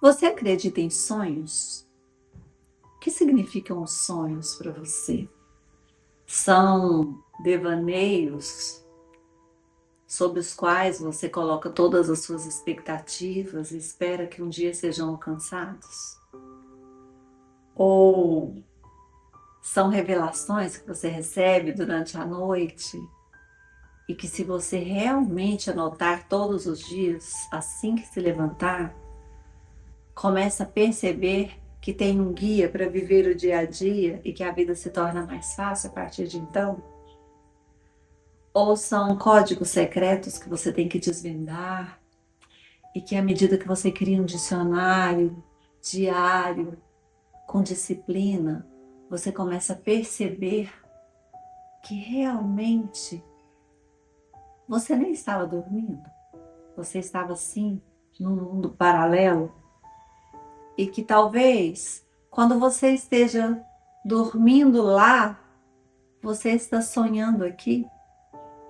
Você acredita em sonhos? O que significam os sonhos para você? São devaneios sobre os quais você coloca todas as suas expectativas e espera que um dia sejam alcançados? Ou são revelações que você recebe durante a noite e que, se você realmente anotar todos os dias, assim que se levantar, começa a perceber que tem um guia para viver o dia a dia e que a vida se torna mais fácil a partir de então? Ou são códigos secretos que você tem que desvendar e que, à medida que você cria um dicionário diário, com disciplina, você começa a perceber que realmente você nem estava dormindo, você estava sim num mundo paralelo? E que talvez, quando você esteja dormindo lá, você está sonhando aqui,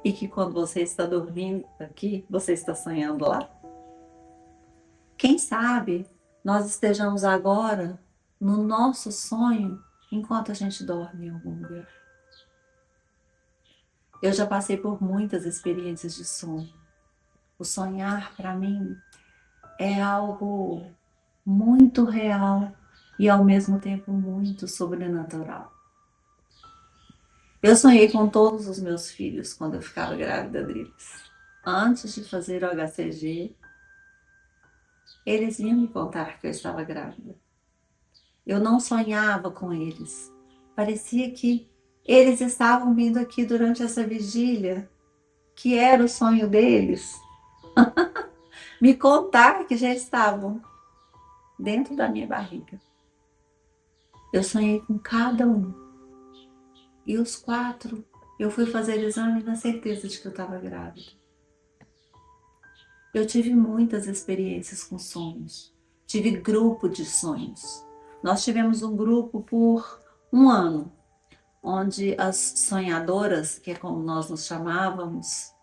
e que quando você está dormindo aqui, você está sonhando lá. Quem sabe nós estejamos agora no nosso sonho enquanto a gente dorme em algum lugar. Eu já passei por muitas experiências de sonho. O sonhar, para mim, é algo muito real e, ao mesmo tempo, muito sobrenatural. Eu sonhei com todos os meus filhos quando eu ficava grávida deles. Antes de fazer o HCG, eles vinham me contar que eu estava grávida. Eu não sonhava com eles. Parecia que eles estavam vindo aqui durante essa vigília, que era o sonho deles, me contar que já estavam dentro da minha barriga. Eu sonhei com cada um. E os 4, eu fui fazer exame na certeza de que eu estava grávida. Eu tive muitas experiências com sonhos. Tive grupo de sonhos. Nós tivemos um grupo por um ano, onde as sonhadoras, que é como nós nos chamávamos,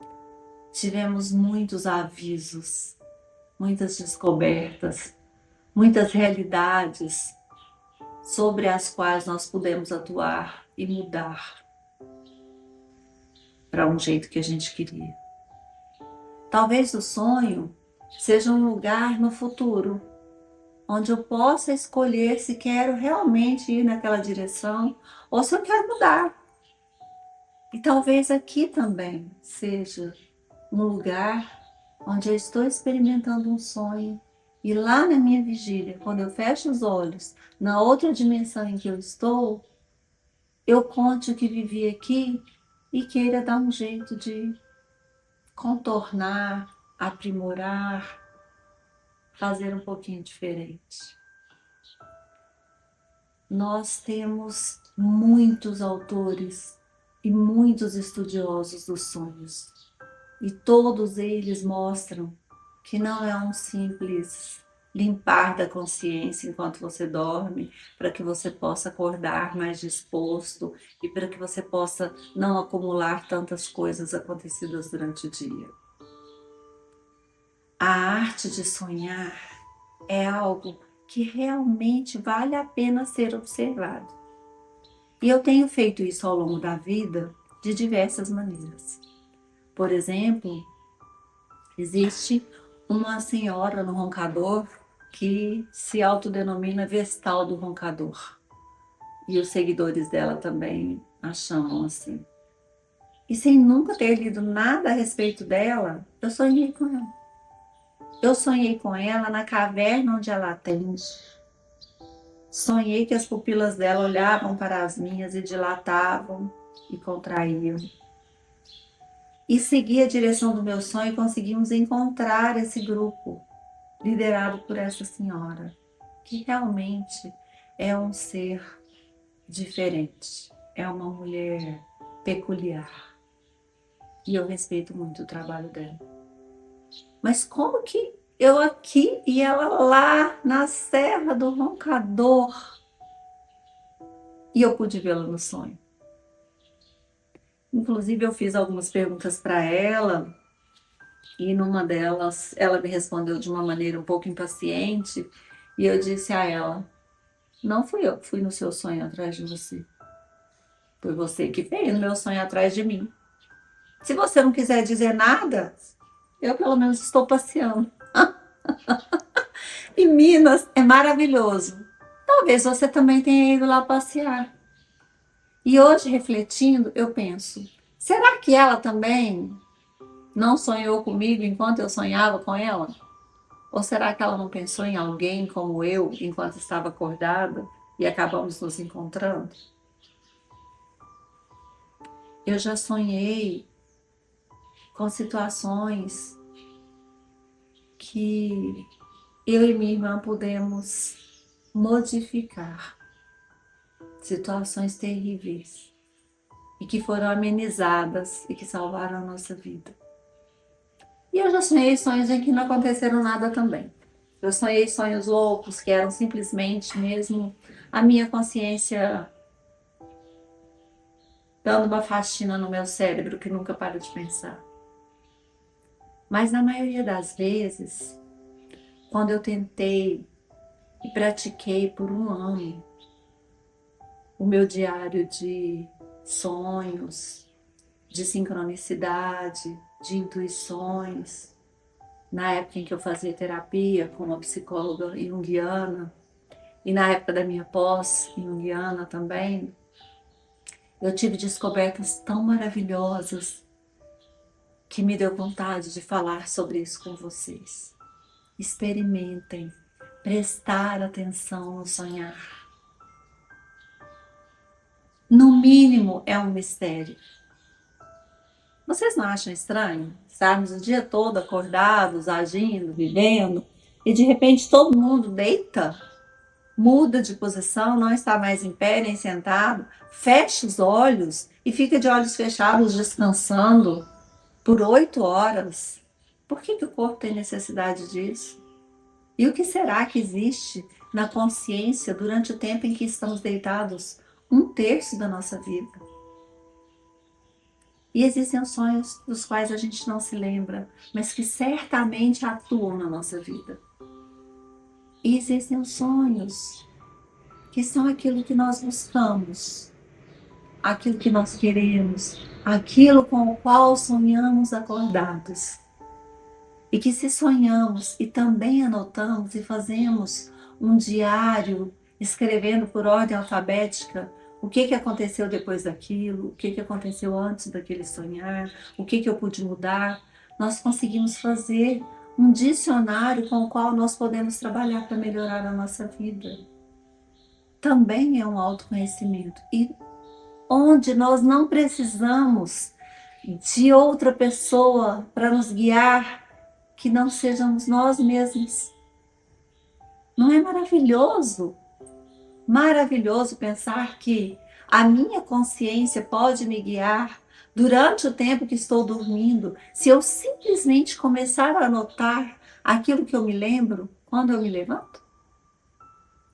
tivemos muitos avisos, muitas descobertas, muitas realidades sobre as quais nós pudemos atuar e mudar para um jeito que a gente queria. Talvez o sonho seja um lugar no futuro onde eu possa escolher se quero realmente ir naquela direção ou se eu quero mudar. E talvez aqui também seja um lugar onde eu estou experimentando um sonho, e lá na minha vigília, quando eu fecho os olhos, na outra dimensão em que eu estou, eu conte o que vivi aqui e queira dar um jeito de contornar, aprimorar, fazer um pouquinho diferente. Nós temos muitos autores e muitos estudiosos dos sonhos, e todos eles mostram que não é um simples limpar da consciência enquanto você dorme, para que você possa acordar mais disposto e para que você possa não acumular tantas coisas acontecidas durante o dia. A arte de sonhar é algo que realmente vale a pena ser observado. E eu tenho feito isso ao longo da vida de diversas maneiras. Por exemplo, existe uma senhora no Roncador que se autodenomina Vestal do Roncador. E os seguidores dela também a chamam assim. E sem nunca ter lido nada a respeito dela, eu sonhei com ela. Eu sonhei com ela na caverna onde ela atende. Sonhei que as pupilas dela olhavam para as minhas e dilatavam e contraíam. E segui a direção do meu sonho e conseguimos encontrar esse grupo, liderado por essa senhora, que realmente é um ser diferente, é uma mulher peculiar. E eu respeito muito o trabalho dela. Mas como que eu aqui e ela lá na Serra do Roncador, e eu pude vê-la no sonho? Inclusive, eu fiz algumas perguntas para ela, e numa delas ela me respondeu de uma maneira um pouco impaciente E eu disse a ela: não fui eu que fui no seu sonho atrás de você. Foi você que veio no meu sonho atrás de mim. Se você não quiser dizer nada, eu pelo menos estou passeando. E Minas é maravilhoso. Talvez você também tenha ido lá passear. E hoje, refletindo, eu penso: será que ela também não sonhou comigo enquanto eu sonhava com ela? Ou será que ela não pensou em alguém como eu enquanto estava acordada e acabamos nos encontrando? Eu já sonhei com situações que eu e minha irmã pudemos modificar, situações terríveis e que foram amenizadas e que salvaram a nossa vida. E eu já sonhei sonhos em que não aconteceram nada também. Eu sonhei sonhos loucos que eram simplesmente mesmo a minha consciência dando uma faxina no meu cérebro que nunca para de pensar. Mas na maioria das vezes, quando eu tentei e pratiquei por um ano o meu diário de sonhos, de sincronicidade, de intuições, na época em que eu fazia terapia com uma psicóloga junguiana e na época da minha pós junguiana também, eu tive descobertas tão maravilhosas que me deu vontade de falar sobre isso com vocês. Experimentem prestar atenção no sonhar. No mínimo é um mistério. Vocês não acham estranho estarmos o dia todo acordados, agindo, vivendo, e de repente todo mundo deita, muda de posição, não está mais em pé nem sentado, fecha os olhos e fica de olhos fechados descansando por 8 horas? Por que o corpo tem necessidade disso? E o que será que existe na consciência durante o tempo em que estamos deitados? 1/3 da nossa vida. E existem os sonhos dos quais a gente não se lembra, mas que certamente atuam na nossa vida. E existem os sonhos que são aquilo que nós buscamos, aquilo que nós queremos, aquilo com o qual sonhamos acordados. E que se sonhamos e também anotamos e fazemos um diário, escrevendo por ordem alfabética o que aconteceu depois daquilo, o que aconteceu antes daquele sonhar, o que eu pude mudar, nós conseguimos fazer um dicionário com o qual nós podemos trabalhar para melhorar a nossa vida. Também é um autoconhecimento. E onde nós não precisamos de outra pessoa para nos guiar, que não sejamos nós mesmos. Não é maravilhoso? Maravilhoso pensar que a minha consciência pode me guiar durante o tempo que estou dormindo, se eu simplesmente começar a anotar aquilo que eu me lembro quando eu me levanto?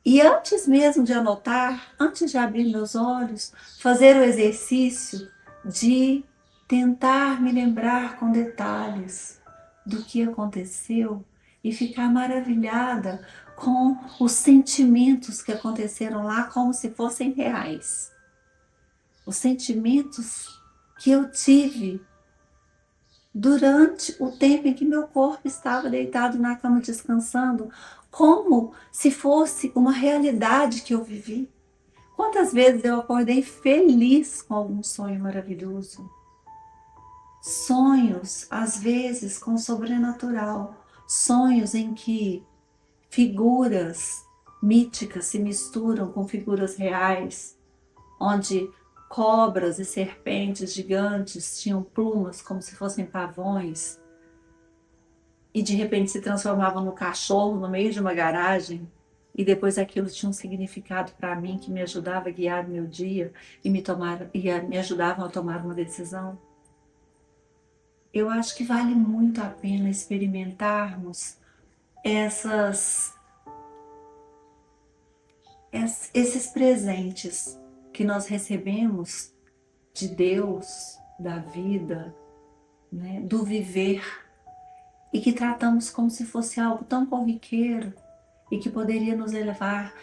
E antes mesmo de anotar, antes de abrir meus olhos, fazer o exercício de tentar me lembrar com detalhes do que aconteceu e ficar maravilhada com os sentimentos que aconteceram lá como se fossem reais. Os sentimentos que eu tive durante o tempo em que meu corpo estava deitado na cama descansando, como se fosse uma realidade que eu vivi. Quantas vezes eu acordei feliz com algum sonho maravilhoso? Sonhos, às vezes, com o sobrenatural. Sonhos em que figuras míticas se misturam com figuras reais, onde cobras e serpentes gigantes tinham plumas como se fossem pavões e de repente se transformavam no cachorro no meio de uma garagem, e depois aquilo tinha um significado para mim que me ajudava a guiar o meu dia e me ajudavam a tomar uma decisão. Eu acho que vale muito a pena experimentarmos esses presentes que nós recebemos de Deus, da vida, né, do viver, e que tratamos como se fosse algo tão corriqueiro e que poderia nos elevar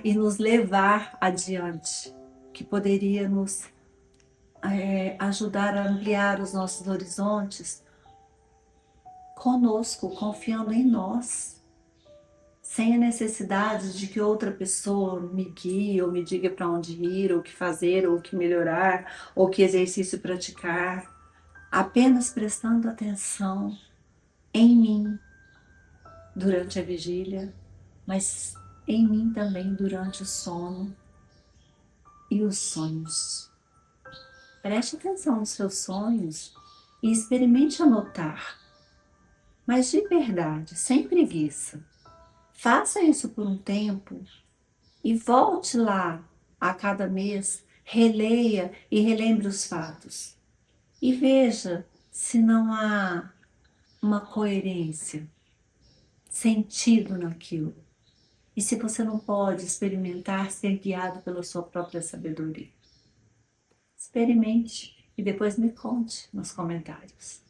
e nos levar adiante, que poderia nos ajudar a ampliar os nossos horizontes conosco, confiando em nós, sem a necessidade de que outra pessoa me guie ou me diga para onde ir, ou o que fazer, ou o que melhorar, ou que exercício praticar, apenas prestando atenção em mim durante a vigília, mas em mim também durante o sono e os sonhos. Preste atenção nos seus sonhos e experimente anotar, mas de verdade, sem preguiça. Faça isso por um tempo e volte lá a cada mês, releia e relembre os fatos. E veja se não há uma coerência, sentido naquilo. E se você não pode experimentar ser guiado pela sua própria sabedoria. Experimente e depois me conte nos comentários.